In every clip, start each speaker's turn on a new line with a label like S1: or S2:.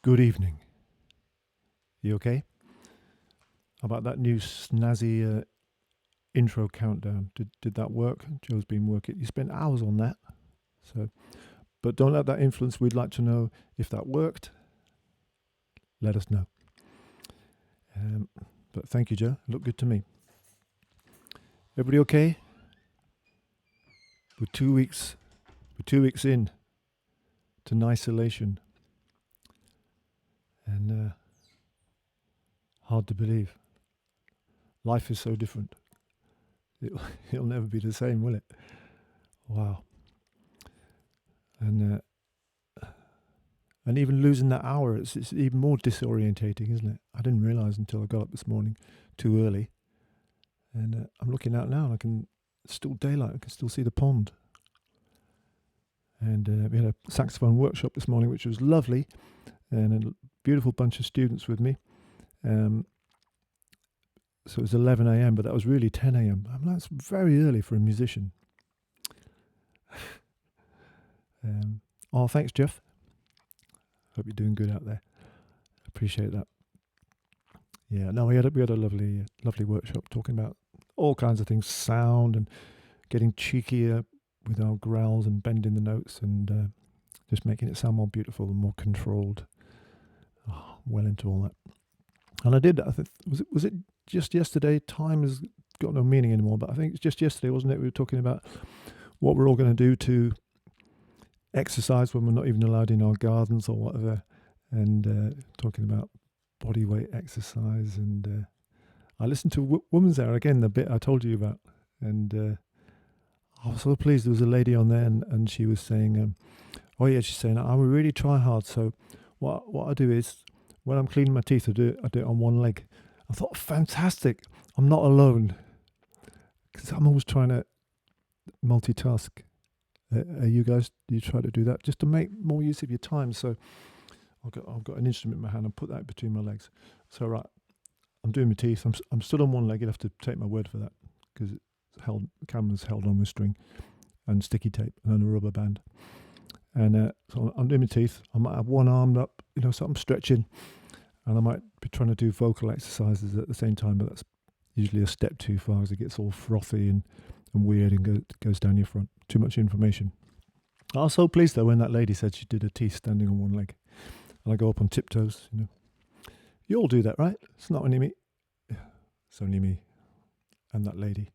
S1: Good evening. You okay? How about that new snazzy intro countdown? Did that work? Joe's been working. You spent hours on that. So, but don't let that influence. We'd like to know if that worked. Let us know. But thank you, Joe. Looked good to me. Everybody okay? We're 2 weeks. We're 2 weeks in to isolation, and hard to believe. Life is so different. It'll never be the same, will it? Wow. And even losing that hour, it's even more disorientating, isn't it? I didn't realise until I got up this morning too early. And I'm looking out now and I can, it's still daylight, I can still see the pond. And we had a saxophone workshop this morning, which was lovely, and a beautiful bunch of students with me. So it was 11 a.m., but that was really 10 a.m. I mean, that's very early for a musician. Thanks, Jeff. Hope you're doing good out there. Appreciate that. Yeah, no, we had a lovely workshop talking about all kinds of things, sound and getting cheekier with our growls and bending the notes and just making it sound more beautiful and more controlled. Oh, well into all that. And I did. Was it just yesterday? Time has got no meaning anymore. But I think it's just yesterday, wasn't it? We were talking about what we're all going to do to exercise when we're not even allowed in our gardens or whatever, and talking about body weight exercise. And I listened to Woman's Hour again, the bit I told you about, and I was so pleased. There was a lady on there, and she was saying, she's saying, I will really try hard. So what I do is, when I'm cleaning my teeth, I do it on one leg. I thought, fantastic. I'm not alone, because I'm always trying to multitask. You guys, do you try to do that just to make more use of your time? So I've got an instrument in my hand and put that between my legs. So right, I'm doing my teeth. I'm stood on one leg. You'll have to take my word for that because the camera's held on with string and sticky tape and a rubber band. And so I'm doing my teeth. I might have one arm up, so I'm stretching, and I might be trying to do vocal exercises at the same time, but that's usually a step too far as it gets all frothy and weird and goes down your front. Too much information. I was so pleased though when that lady said she did her teeth standing on one leg. And I go up on tiptoes, You all do that, right? It's not only me. It's only me and that lady.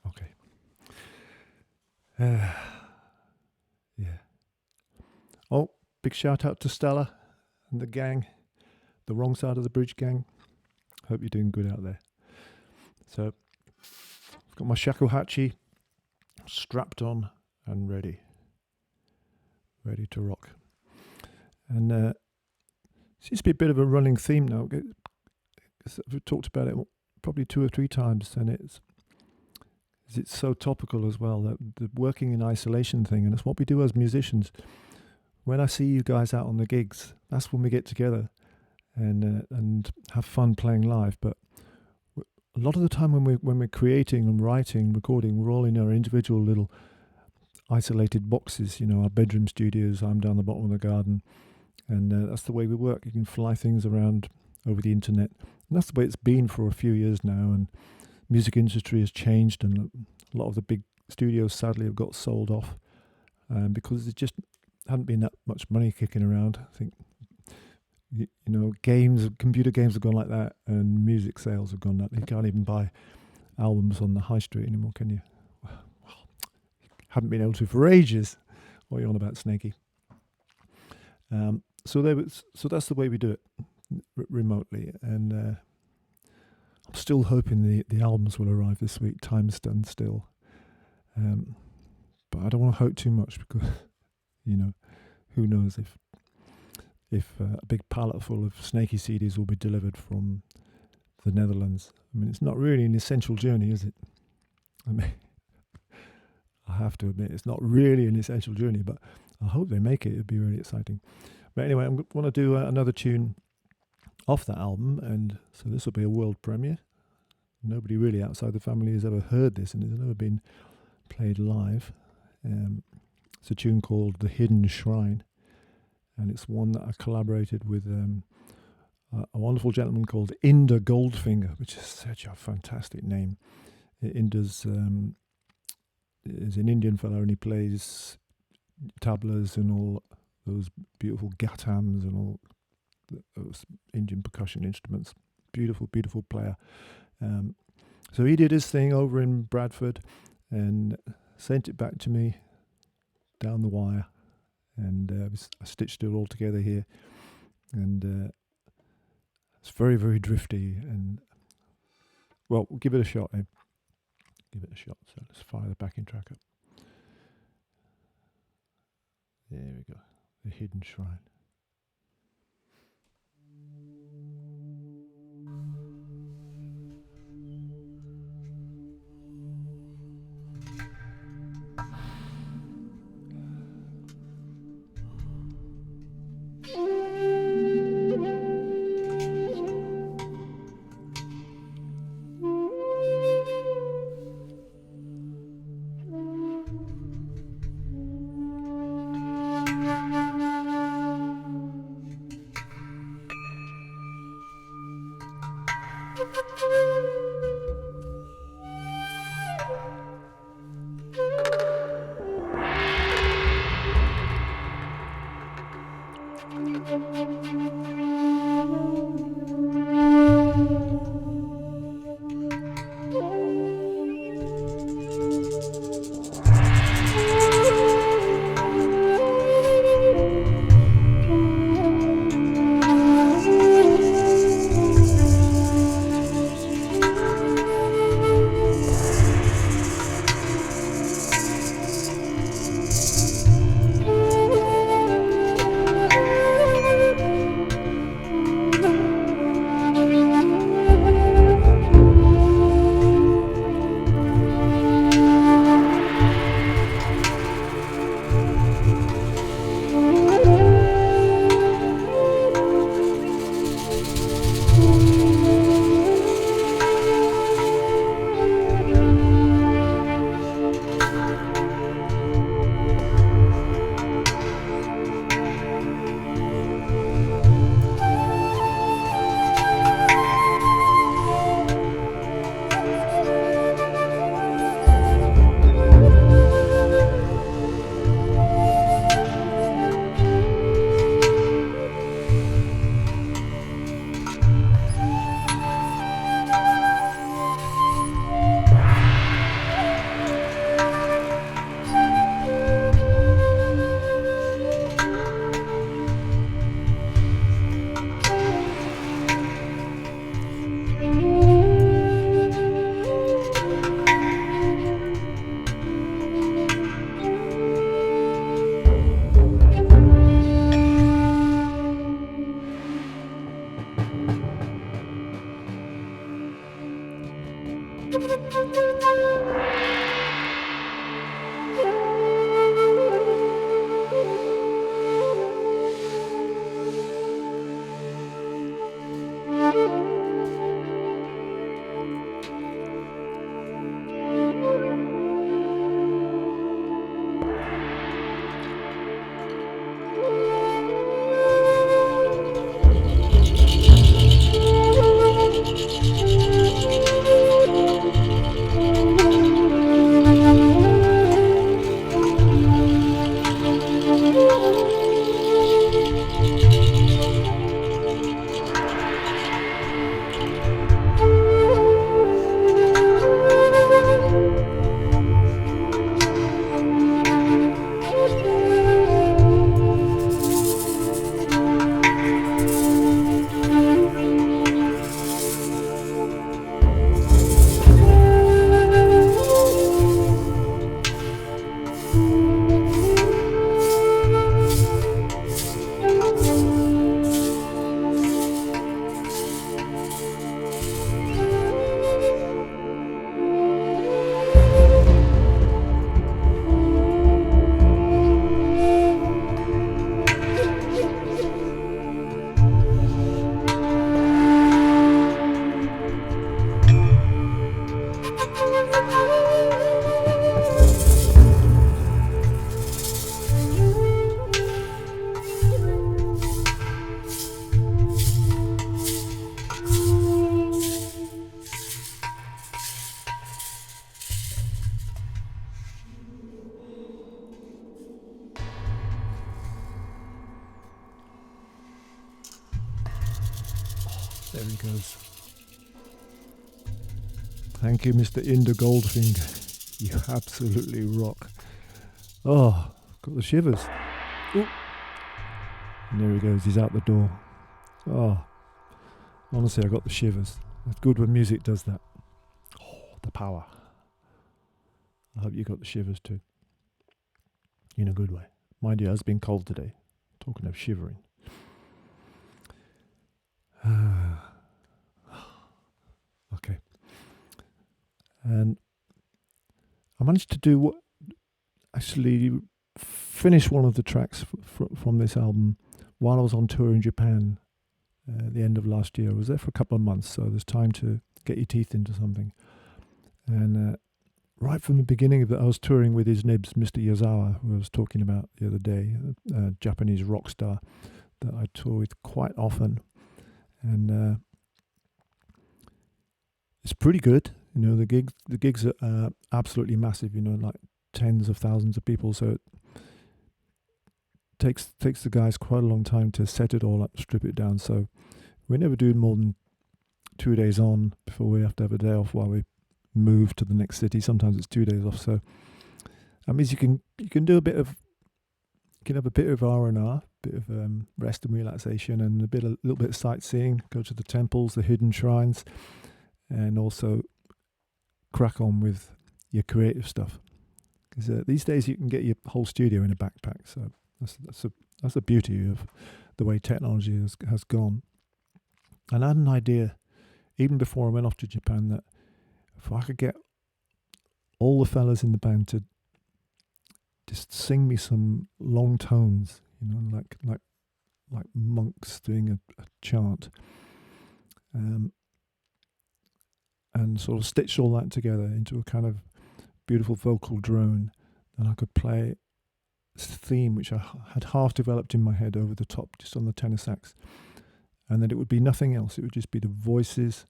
S1: Okay. Yeah. Oh, big shout out to Stella and the gang. The Wrong Side of the Bridge gang. Hope you're doing good out there. So, I've got my shakuhachi strapped on and ready to rock. And seems to be a bit of a running theme now. We've talked about it probably 2 or 3 times, and it's so topical as well, that the working in isolation thing, and it's what we do as musicians. When I see you guys out on the gigs, that's when we get together and have fun playing live. But a lot of the time when we're creating and writing, recording, we're all in our individual little isolated boxes, our bedroom studios. I'm down the bottom of the garden, and that's the way we work. You can fly things around over the internet, and that's the way it's been for a few years now. And music industry has changed, and a lot of the big studios sadly have got sold off because there just hadn't been that much money kicking around. I think computer games have gone like that, and music sales have gone like that. You can't even buy albums on the high street anymore, can you? Haven't been able to for ages. What are you on about, Snakey? So that's the way we do it remotely, and I'm still hoping the albums will arrive this week. Time stands still, but I don't want to hope too much because who knows if a big pallet full of Snakey CDs will be delivered from the Netherlands. I mean, it's not really an essential journey, is it? I mean, I have to admit, it's not really an essential journey, but I hope they make it. It'd be really exciting. But anyway, I want to do another tune off that album, and so this will be a world premiere. Nobody really outside the family has ever heard this, and it's never been played live. It's a tune called The Hidden Shrine, and it's one that I collaborated with a wonderful gentleman called Inder Goldfinger, which is such a fantastic name. Inder's is an Indian fellow, and he plays tablas and all those beautiful gatams and all those Indian percussion instruments. Beautiful, beautiful player. So he did his thing over in Bradford and sent it back to me down the wire, and I stitched it all together here, and it's very, very drifty, and well, we'll give it a shot, eh? Give it a shot. So let's fire the backing track up. There we go. The Hidden Shrine. There he goes. Thank you, Mr. Inder Goldfinger. You absolutely rock. Oh, got the shivers. Ooh. And there he goes. He's out the door. Oh, honestly, I got the shivers. It's good when music does that. Oh, the power. I hope you got the shivers too. In a good way. Mind you, it has been cold today. Talking of shivering. Okay. And I managed to do actually finish one of the tracks from this album while I was on tour in Japan at the end of last year. I was there for a couple of months, so there's time to get your teeth into something. And right from the beginning of that, I was touring with his nibs, Mr. Yazawa, who I was talking about the other day, a Japanese rock star that I tour with quite often. And it's pretty good. You know, the gigs are absolutely massive, you know, like tens of thousands of people. So it takes the guys quite a long time to set it all up, strip it down. So we never do more than 2 days on before we have to have a day off while we move to the next city. Sometimes it's 2 days off. So that means you can do you can have a bit of R&R, bit of rest and relaxation, and a little bit of sightseeing. Go to the temples, the hidden shrines, and also crack on with your creative stuff. Because these days you can get your whole studio in a backpack. So that's the beauty of the way technology has gone. And I had an idea even before I went off to Japan that if I could get all the fellas in the band to just sing me some long tones, you know, like monks doing a chant, and sort of stitch all that together into a kind of beautiful vocal drone, then I could play this theme which I had half developed in my head over the top, just on the tenor sax, and then it would be nothing else. It would just be the voices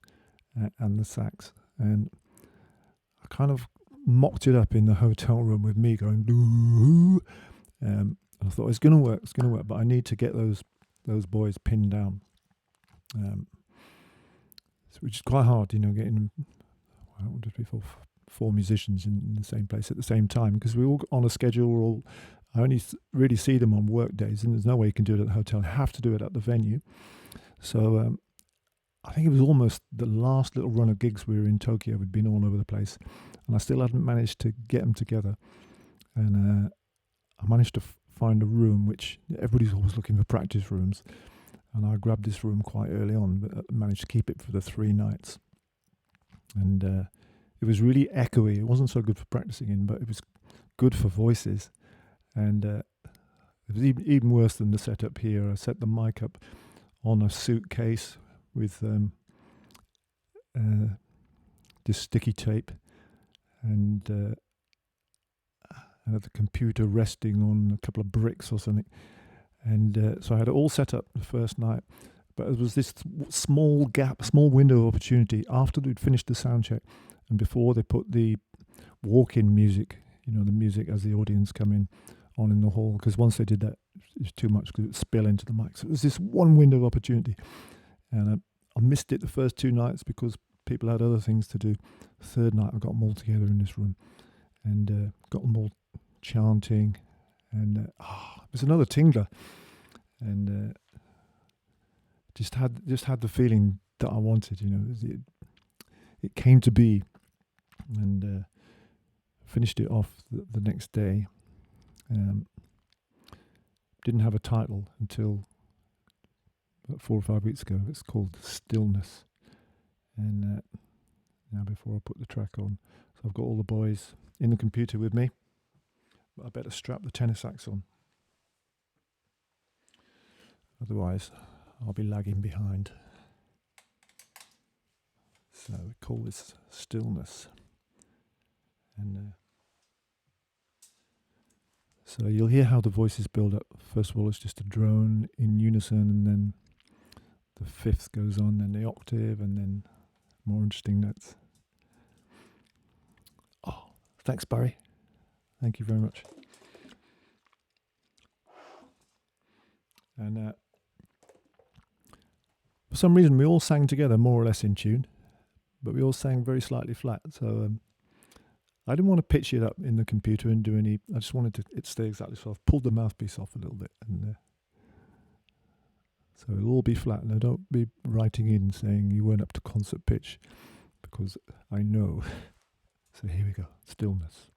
S1: and the sax, and I kind of mocked it up in the hotel room with me going doo. I thought it's going to work, but I need to get those boys pinned down, which is quite hard, you know, getting what did we four musicians in the same place at the same time, because we're all on a schedule. I only really see them on work days, and there's no way you can do it at the hotel. You have to do it at the venue. So I think it was almost the last little run of gigs we were in Tokyo. We'd been all over the place, and I still hadn't managed to get them together. And I managed to find a room, which everybody's always looking for practice rooms, and I grabbed this room quite early on, but managed to keep it for the 3 nights. And it it was really echoey. It wasn't so good for practicing in, but it was good for voices. And it was even worse than the setup here. I set the mic up on a suitcase with this sticky tape, and I had the computer resting on a couple of bricks or something. And so I had it all set up the first night. But there was this small window of opportunity after they'd finished the sound check and before they put the walk-in music, the music as the audience come in on in the hall. Because once they did that, it was too much because it would spill into the mic. So it was this one window of opportunity. And I missed it the first 2 nights because people had other things to do. The third night, I got them all together in this room and got them all chanting. And it was another tingler. And just had the feeling that I wanted, it came to be, and finished it off the next day. Didn't have a title until about 4 or 5 weeks ago. It's called Stillness. And now before I put the track on, so I've got all the boys in the computer with me, but I better strap the tenor sax on. Otherwise, I'll be lagging behind. So we call this Stillness. And so you'll hear how the voices build up. First of all, it's just a drone in unison, and then the fifth goes on, then the octave, and then more interesting notes. Oh, thanks, Barry. Thank you very much. And for some reason, we all sang together more or less in tune, but we all sang very slightly flat. So I didn't want to pitch it up in the computer and do any. I just wanted it to stay exactly so. I've pulled the mouthpiece off a little bit, and so it'll all be flat. And don't be writing in saying you weren't up to concert pitch, because I know. So here we go. Stillness.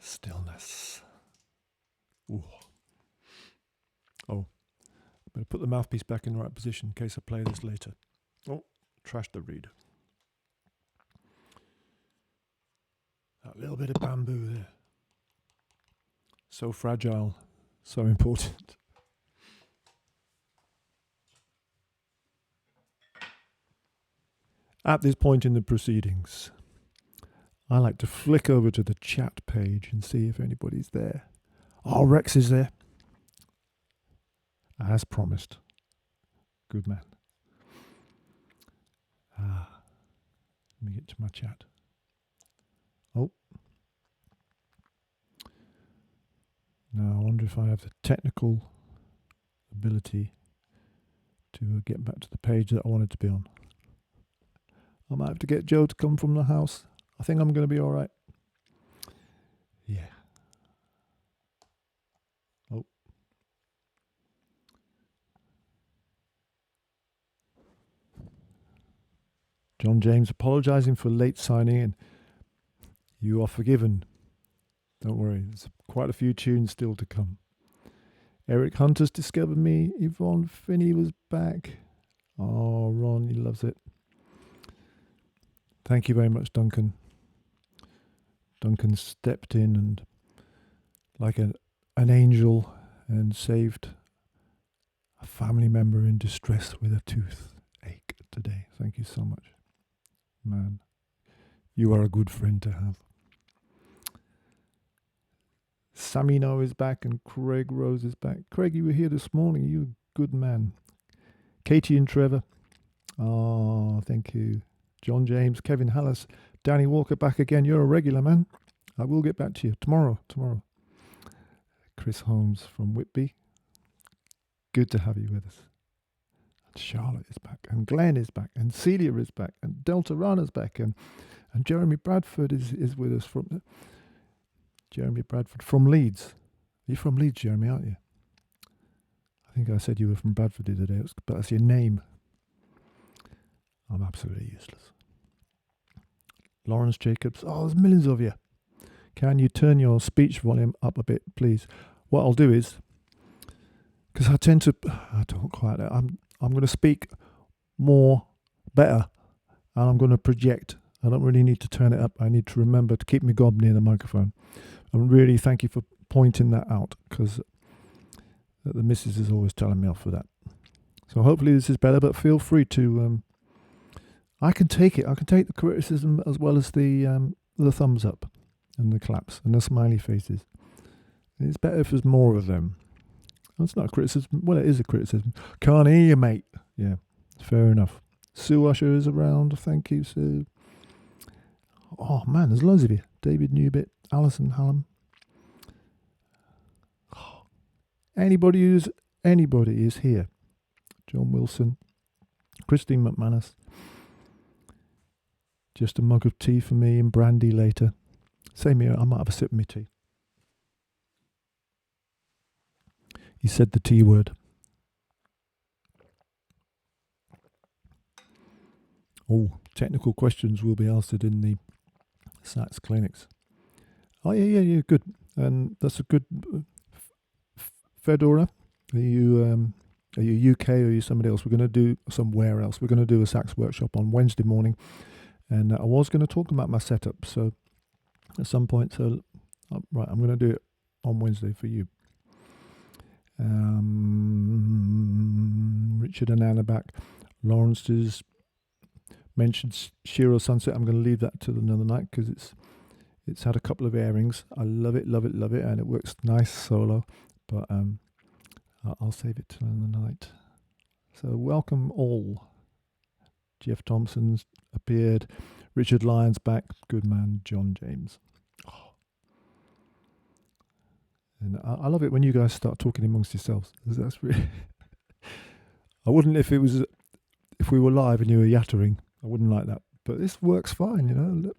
S1: Stillness. Ooh. Oh, better put the mouthpiece back in the right position in case I play this later. Oh, trash the reed. That little bit of bamboo there. So fragile, so important. At this point in the proceedings, I like to flick over to the chat page and see if anybody's there. Oh, Rex is there. As promised. Good man. Let me get to my chat. Oh. Now, I wonder if I have the technical ability to get back to the page that I wanted to be on. I might have to get Joe to come from the house. I think I'm going to be all right. Yeah. Oh. John James apologizing for late signing in. You are forgiven. Don't worry, there's quite a few tunes still to come. Eric Hunter's discovered me. Yvonne Finney was back. Oh, Ron, he loves it. Thank you very much, Duncan. Duncan stepped in and like an angel and saved a family member in distress with a toothache today. Thank you so much. Man, you are a good friend to have. Samino is back and Craig Rose is back. Craig, you were here this morning. You a good man. Katie and Trevor. Oh, thank you. John James, Kevin Hallis, Danny Walker back again. You're a regular, man. I will get back to you tomorrow. Chris Holmes from Whitby. Good to have you with us. And Charlotte is back, and Glenn is back, and Celia is back, and Delta Rana's back, and Jeremy Bradford is with us from Jeremy Bradford from Leeds. You're from Leeds, Jeremy, aren't you? I think I said you were from Bradford the other day, but that's your name. I'm absolutely useless. Lawrence Jacobs. Oh, there's millions of you. Can you turn your speech volume up a bit, please? What I'll do is, because I don't quite know. I'm going to speak better, and I'm going to project. I don't really need to turn it up. I need to remember to keep my gob near the microphone. And really thank you for pointing that out, because the missus is always telling me off for that. So hopefully this is better, but feel free to... I can take it. I can take the criticism as well as the thumbs up and the claps and the smiley faces. It's better if there's more of them. That's not a criticism. Well, it is a criticism. Can't hear you, mate. Yeah, fair enough. Sue Usher is around. Thank you, Sue. Oh, man, there's loads of you. David Newbit, Alison Hallam. Oh, anybody is here. John Wilson. Christine McManus. Just a mug of tea for me and brandy later. Same here, I might have a sip of my tea. He said the T word. Oh, technical questions will be answered in the SATS clinics. Oh, yeah, good. And that's a good... Fedora, are you UK or are you somebody else? We're going to do somewhere else. We're going to do a sax workshop on Wednesday morning. And I was going to talk about my setup, so at some point, right, I'm going to do it on Wednesday for you. Richard and Anna back. Lawrence has mentioned Shiro Sunset. I'm going to leave that till another night because it's had a couple of airings. I love it, and it works nice solo, but I'll save it till another night. So welcome all. Jeff Thompson's appeared. Richard Lyons back. Good man, John James. Oh. And I love it when you guys start talking amongst yourselves. That's really... I wouldn't if we were live and you were yattering. I wouldn't like that. But this works fine, you know. Look,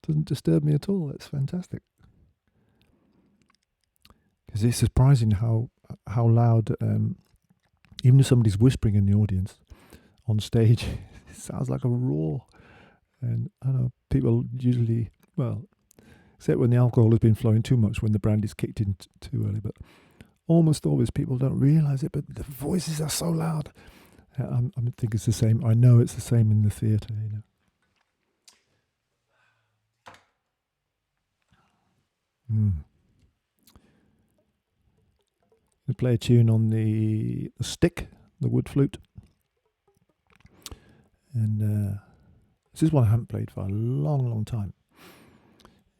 S1: doesn't disturb me at all. It's fantastic. Because it's surprising how loud, even if somebody's whispering in the audience, on stage, it sounds like a roar. And I know people usually, well, except when the alcohol has been flowing too much, when the brandy's kicked in too early, but almost always people don't realise it, but the voices are so loud. I think it's the same. I know it's the same in the theatre, you know. We play a tune on the stick, the wood flute, and this is one I haven't played for a long, long time.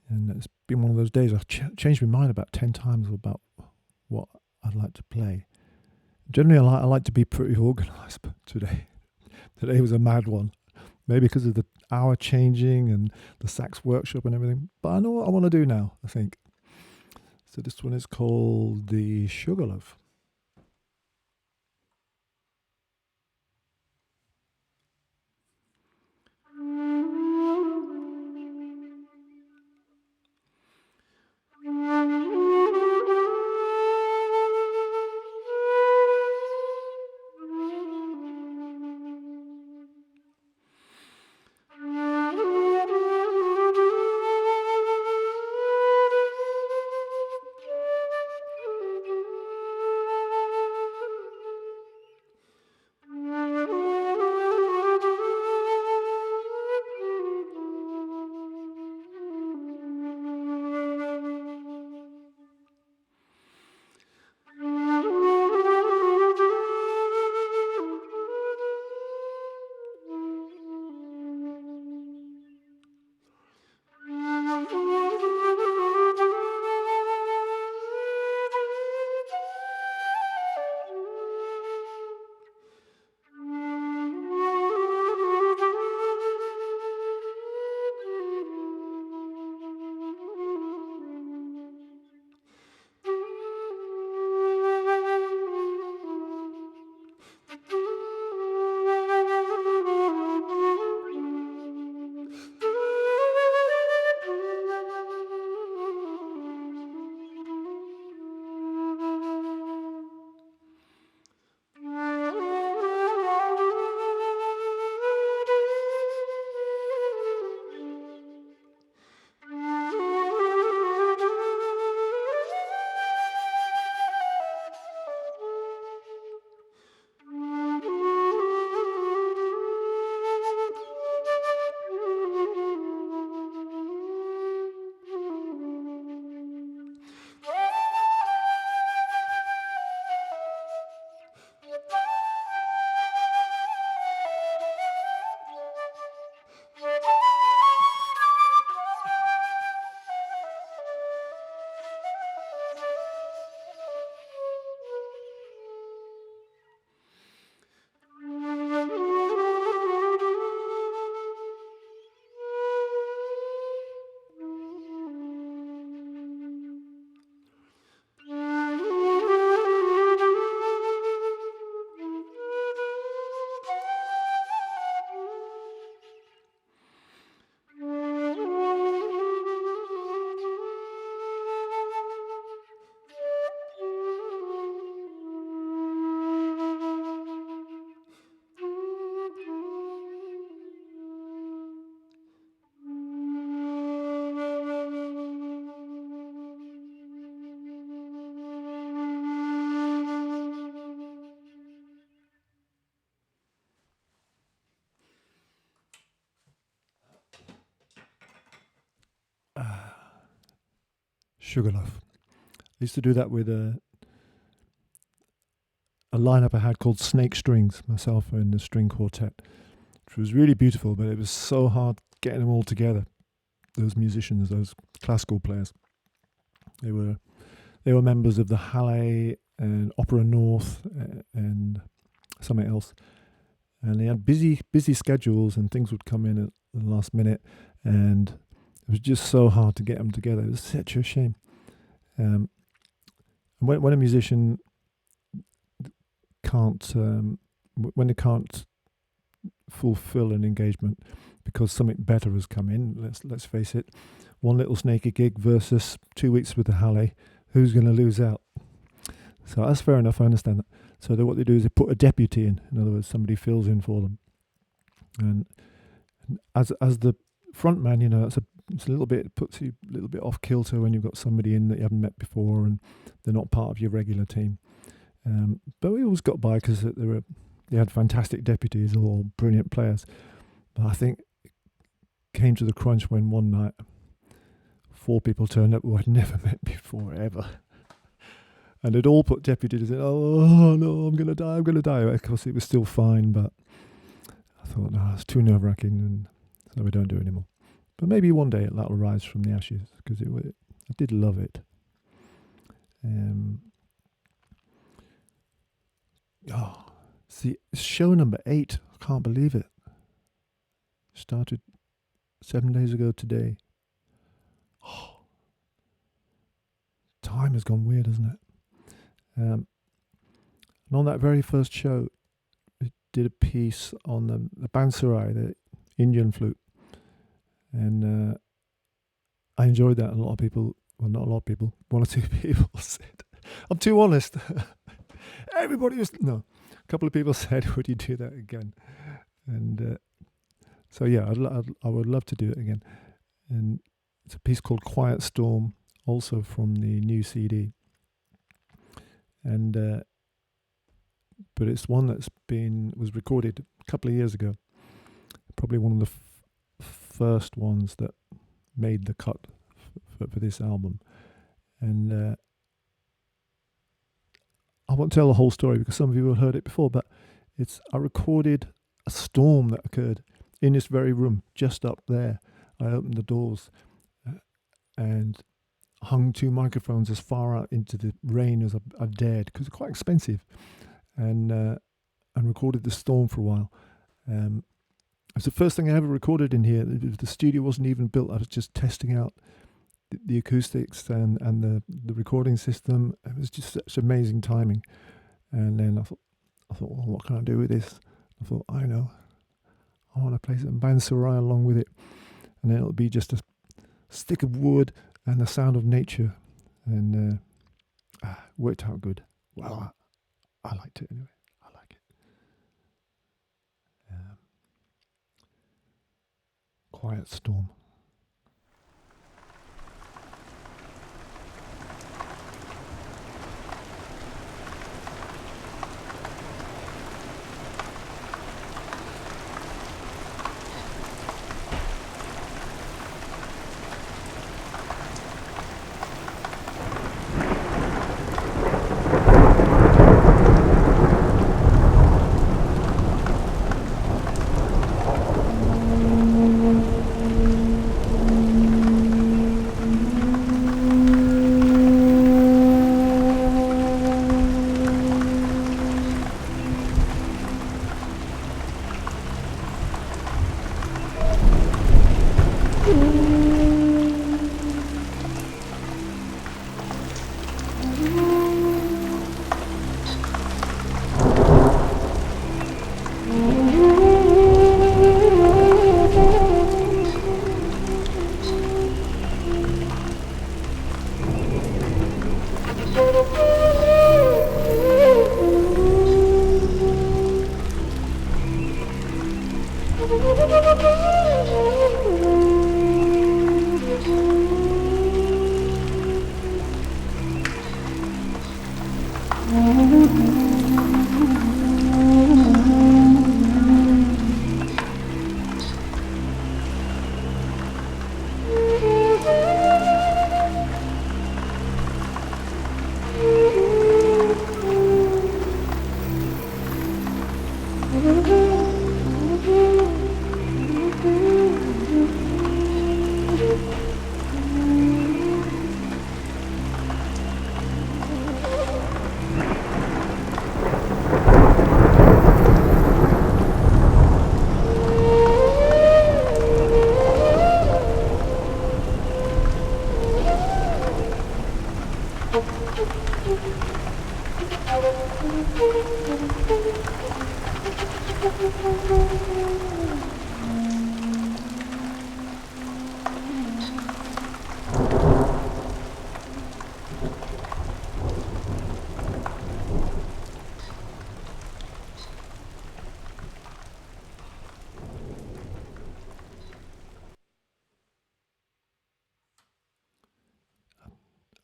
S1: And it's been one of those days I've changed my mind about 10 times about what I'd like to play. Generally, I like to be pretty organised, but today was a mad one. Maybe because of the hour changing and the sax workshop and everything. But I know what I want to do now, I think. So this one is called the Sugarloaf. Sugarloaf. I used to do that with a lineup I had called Snake Strings, myself and the string quartet, which was really beautiful, but it was so hard getting them all together. Those musicians, those classical players, they were members of the Halle and Opera North and something else, and they had busy schedules, and things would come in at the last minute, and it was just so hard to get them together. It was such a shame. And when a musician can't, when they can't fulfill an engagement because something better has come in, let's face it, one little snaky gig versus 2 weeks with the Halle, who's going to lose out? So that's fair enough. I understand that. So what they do is they put a deputy in. In other words, somebody fills in for them. And as the front man, it's a little bit, puts you a little bit off kilter when you've got somebody in that you haven't met before and they're not part of your regular team. But we always got by because they had fantastic deputies, all brilliant players. But I think it came to the crunch when one night 4 people turned up who I'd never met before, ever. And they'd all put deputies in. Oh, no, I'm going to die, I'm going to die. Of course, it was still fine, but I thought, no, it's too nerve-wracking, and so we don't do it anymore. But maybe one day that'll rise from the ashes, because I did love it. See, show number 8. I can't believe it. Started 7 days ago today. Oh, time has gone weird, hasn't it? And on that very first show, we did a piece on the Bansarai, the Indian flute. And I enjoyed that. A lot of people, well, not a lot of people, 1 or 2 people said, I'm too honest. Everybody was, no. A couple of people said, would you do that again? And so, yeah, I would love to do it again. And it's a piece called Quiet Storm, also from the new CD. And but it's one that's was recorded a couple of years ago. Probably one of the first ones that made the cut for this album. And I won't tell the whole story because some of you have heard it before, but I recorded a storm that occurred in this very room, just up there. I opened the doors and hung 2 microphones as far out into the rain as I dared, because it's quite expensive, and recorded the storm for a while. It was the first thing I ever recorded in here. The studio wasn't even built. I was just testing out the acoustics and the recording system. It was just such amazing timing. And then I thought, well, what can I do with this? I thought, I know, I want to play some Bansarai along with it, and then it'll be just a stick of wood and the sound of nature, and worked out good. Well, I liked it anyway. I like it. Quiet Storm.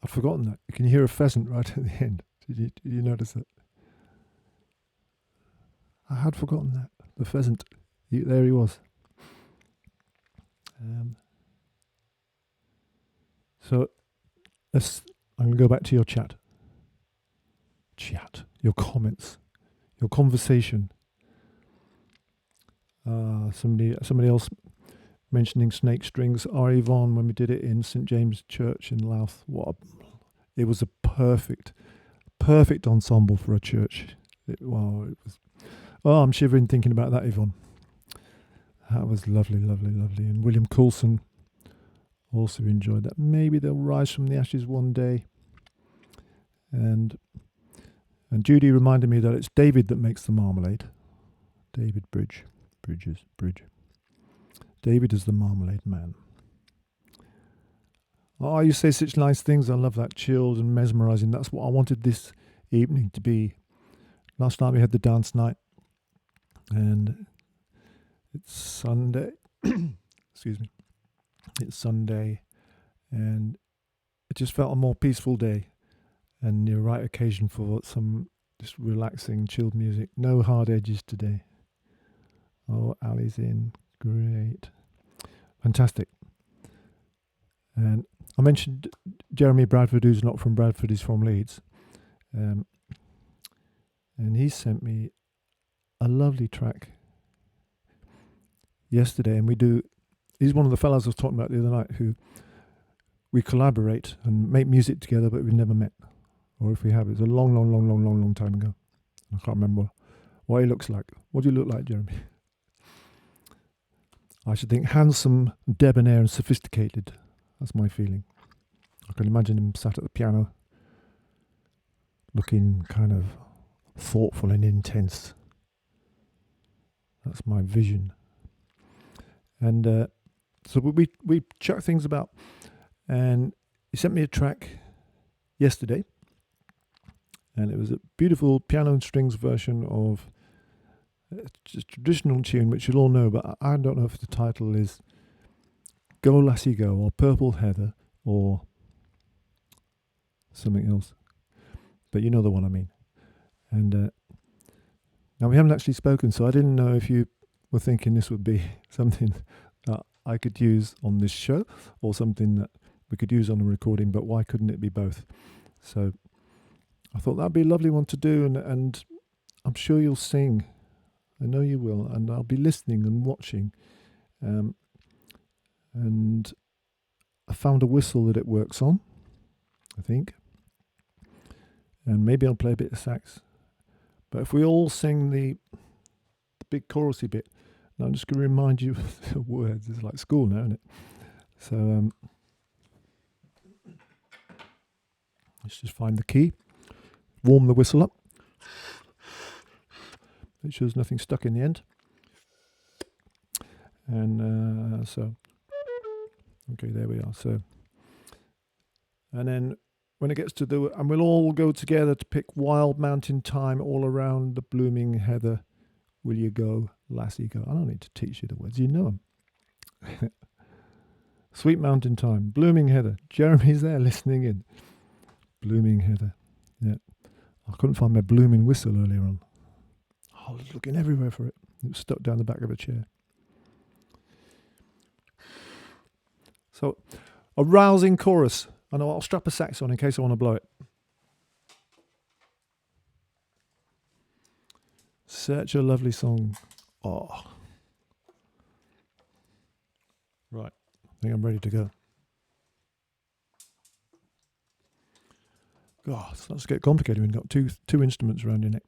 S1: I'd forgotten that. Can you hear a pheasant right at the end? Did you notice that? I had forgotten that. The pheasant. There he was. So I'm going to go back to your chat, your comments, your conversation. Somebody else mentioning snake strings. Our Yvonne, when we did it in St James Church in Louth, it was a perfect ensemble for a church. It was. Oh, I'm shivering thinking about that, Yvonne. That was lovely. And William Coulson also enjoyed that. Maybe they'll rise from the ashes one day. And Judy reminded me that it's David that makes the marmalade. David Bridge. David is the marmalade man. Oh, you say such nice things. I love that. Chilled and mesmerising. That's what I wanted this evening to be. Last night we had the dance night. And it's Sunday. Excuse me. It's Sunday. And it just felt a more peaceful day. And the right occasion for some just relaxing, chilled music. No hard edges today. Oh, Ali's in. Great. Fantastic. And I mentioned Jeremy Bradford, who's not from Bradford, he's from Leeds. And he sent me a lovely track yesterday. And he's one of the fellows I was talking about the other night who we collaborate and make music together, but we've never met. Or if we have, it's a long time ago. I can't remember what he looks like. What do you look like, Jeremy? I should think handsome, debonair and sophisticated. That's my feeling. I can imagine him sat at the piano, looking kind of thoughtful and intense. That's my vision. And so we chat things about, and he sent me a track yesterday, and it was a beautiful piano and strings version of a traditional tune, which you'll all know, but I don't know if the title is Go Lassie Go, or Purple Heather, or something else. But you know the one I mean. And now we haven't actually spoken, so I didn't know if you were thinking this would be something that I could use on this show, or something that we could use on a recording, but why couldn't it be both? So I thought that'd be a lovely one to do, and I'm sure you'll sing. I know you will, and I'll be listening and watching. And I found a whistle that it works on, I think. And maybe I'll play a bit of sax. But if we all sing the big chorusy bit, and I'm just going to remind you of the words. It's like school now, isn't it? So let's just find the key, warm the whistle up. Make sure there's nothing stuck in the end. And so, okay, there we are. So, and then when it gets to and we'll all go together to pick Wild Mountain Time all around the blooming heather. Will you go, lassie, go? I don't need to teach you the words. You know them. Sweet Mountain Time, blooming heather. Jeremy's there listening in. Blooming heather. Yeah. I couldn't find my blooming whistle earlier on. I was looking everywhere for it. It was stuck down the back of a chair. So, a rousing chorus. I know I'll strap a sax on in case I want to blow it. Such a lovely song. Oh. Right. I think I'm ready to go. God, it starts to get complicated when you've got two instruments around your neck.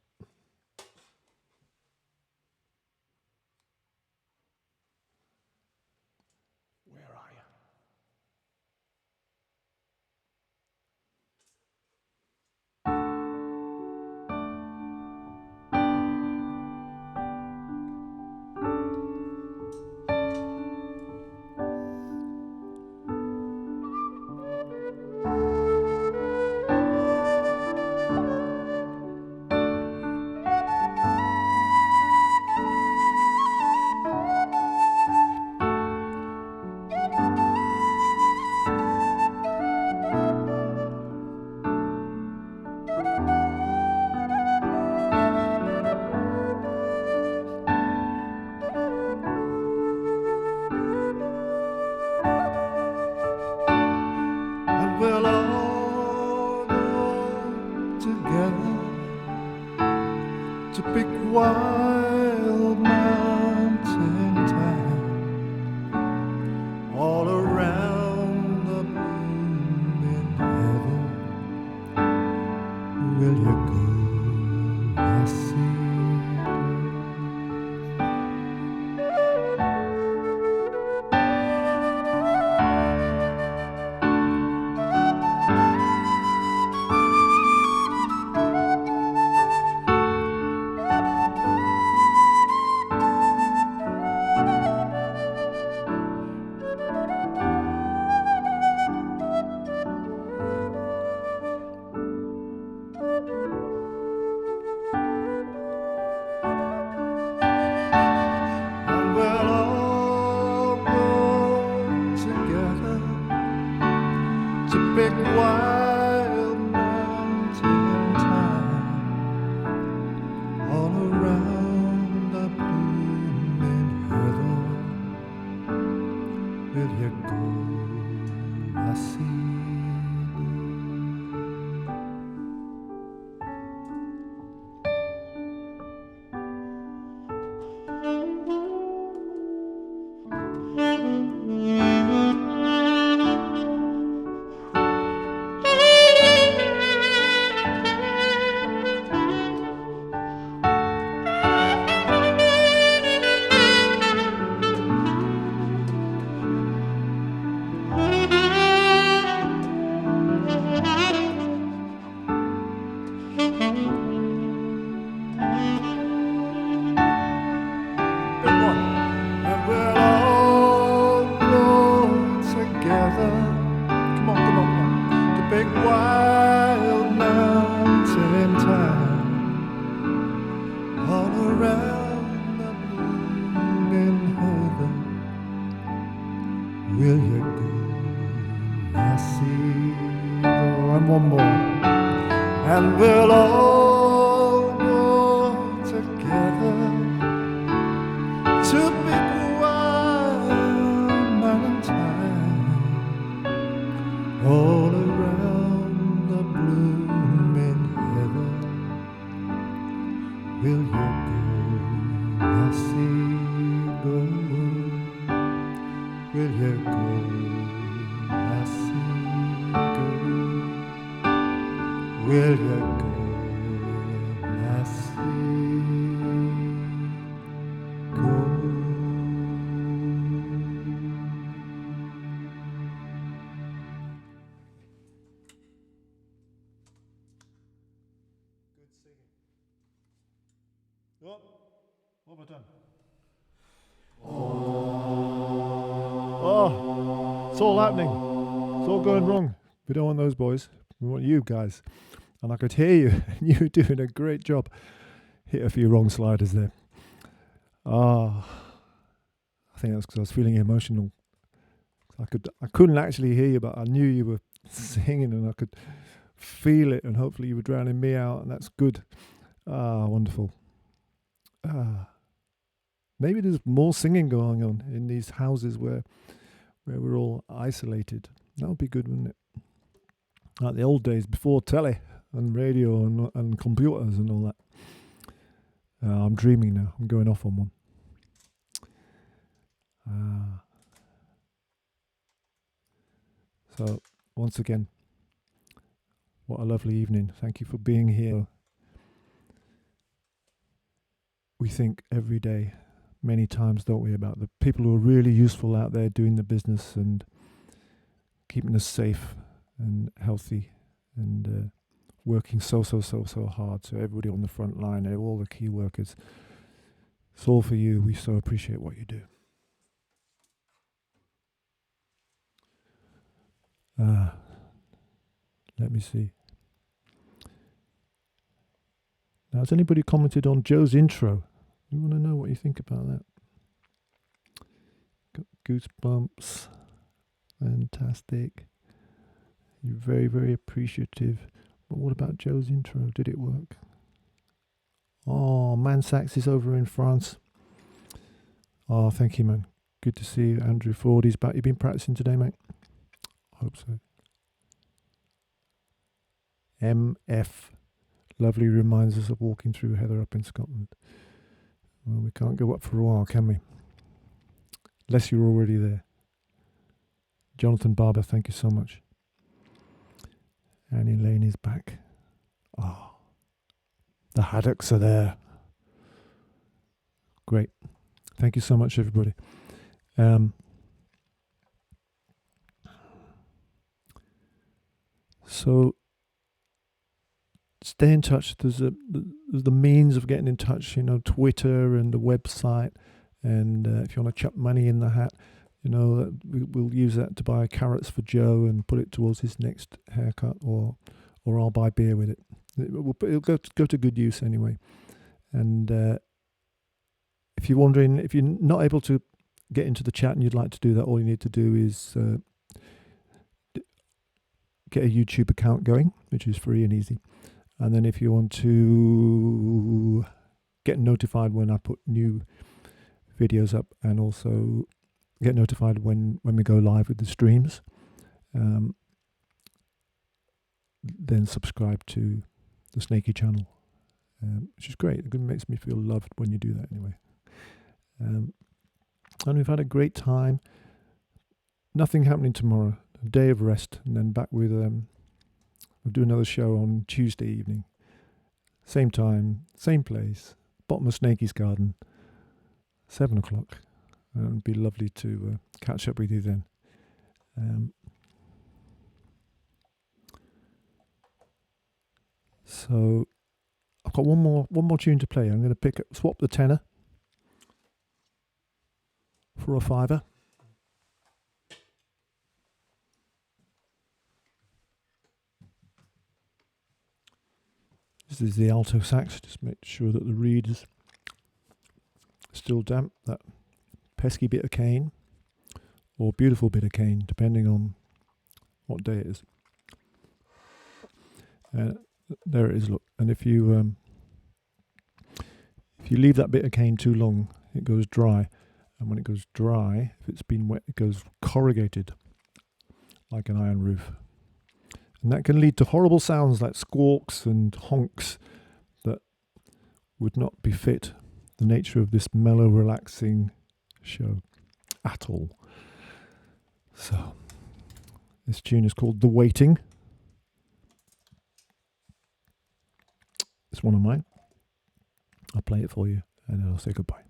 S1: Where are you? big wild mountain town, all around the blooming heather. Will you go, I see? Big wild mountain town, all around the blooming heather. Will you go, I see? Big wild mountain town, all around the blooming heather. Will you go, I see? Oh, and one more. And we'll all go together to big wild mountain town, all around the blooming heather. Will you go, I see, go? Will you go, I see, go? Will you go, I see, go? Oh, what have I done? Oh, it's all happening. It's all going wrong. We don't want those boys. We want you guys. And I could hear you, and you were doing a great job. Hit a few wrong sliders there. I think that's because I was feeling emotional. I couldn't actually hear you, but I knew you were singing, and I could feel it. And hopefully, you were drowning me out, and that's good. Wonderful. Maybe there's more singing going on in these houses where we're all isolated. That would be good, wouldn't it? Like the old days before telly and radio and computers and all that. I'm dreaming now. I'm going off on one. So once again, what a lovely evening. Thank you for being here. We think every day, many times, don't we, about the people who are really useful out there doing the business and keeping us safe and healthy and working so hard. So everybody on the front line, all the key workers, it's all for you. We so appreciate what you do. Let me see. Now, has anybody commented on Joe's intro? You want to know what you think about that? Got goosebumps. Fantastic. You're very, very appreciative. But what about Joe's intro? Did it work? Oh, Mansax is over in France. Oh, thank you, man. Good to see you. Andrew Ford, he's back. You've been practicing today, mate? I hope so. MF Lovely reminds us of walking through heather up in Scotland. Well, we can't go up for a while, can we? Unless you're already there. Jonathan Barber, thank you so much. Annie Lane is back. Oh, the haddocks are there. Great. Thank you so much, everybody. So stay in touch. There's the means of getting in touch. Twitter and the website. And if you want to chuck money in the hat, we'll use that to buy carrots for Joe and put it towards his next haircut, or I'll buy beer with it. It'll go to good use anyway. And if you're wondering, if you're not able to get into the chat and you'd like to do that, all you need to do is get a YouTube account going, which is free and easy. And then if you want to get notified when I put new videos up, and also get notified when we go live with the streams, then subscribe to the Snaky channel, which is great. It makes me feel loved when you do that anyway. And we've had a great time. Nothing happening tomorrow. A day of rest, and then back with we'll do another show on Tuesday evening. Same time, same place, bottom of Snakey's Garden, 7 o'clock. And it'd be lovely to catch up with you then. So I've got one more tune to play. I'm going to swap the tenor for a fiver. This is the alto sax. Just make sure that the reed is still damp. That pesky bit of cane, or beautiful bit of cane, depending on what day it is. There it is. Look, and if you leave that bit of cane too long, it goes dry. And when it goes dry, if it's been wet, it goes corrugated, like an iron roof. And that can lead to horrible sounds like squawks and honks that would not befit the nature of this mellow, relaxing show at all. So, this tune is called The Waiting. It's one of mine. I'll play it for you, and then I'll say goodbye.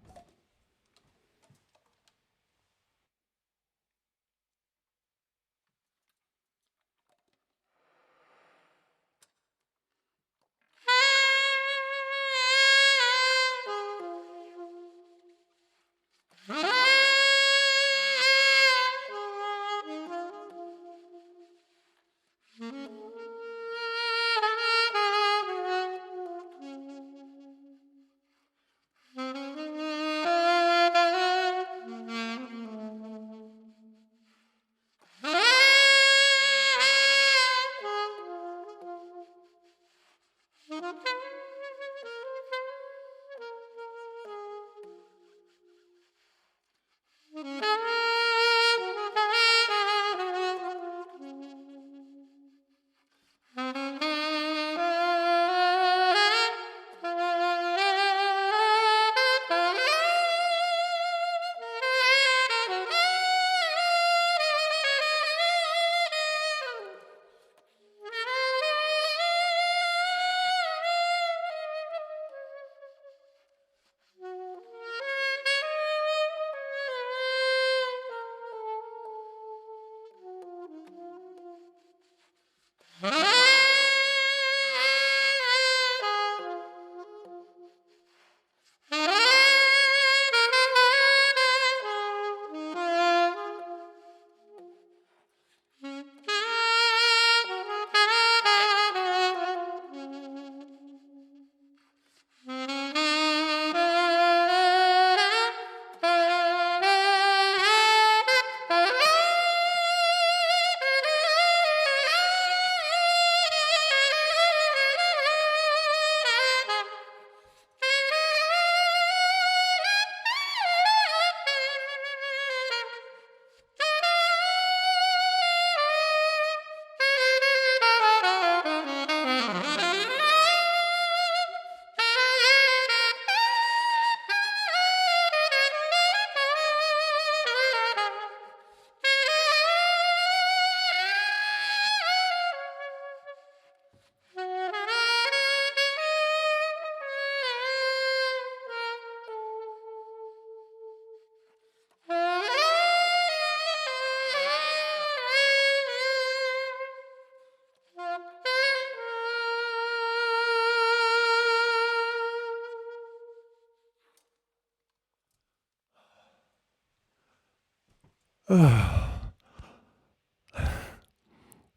S1: That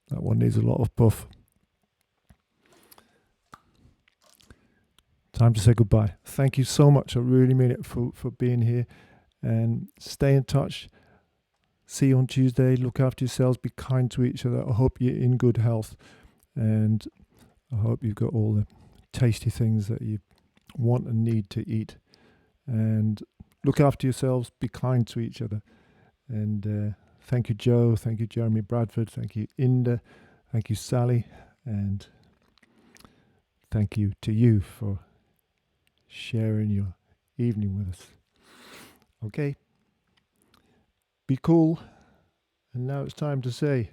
S1: one needs a lot of puff. Time to say goodbye. Thank you so much. I really mean it for being here. And stay in touch. See you on Tuesday. Look after yourselves. Be kind to each other. I hope you're in good health. And I hope you've got all the tasty things that you want and need to eat. And look after yourselves. Be kind to each other. And thank you, Joe. Thank you, Jeremy Bradford. Thank you, Inda. Thank you, Sally. And thank you to you for sharing your evening with us. Okay. Be cool. And now it's time to say,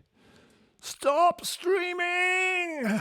S1: stop streaming!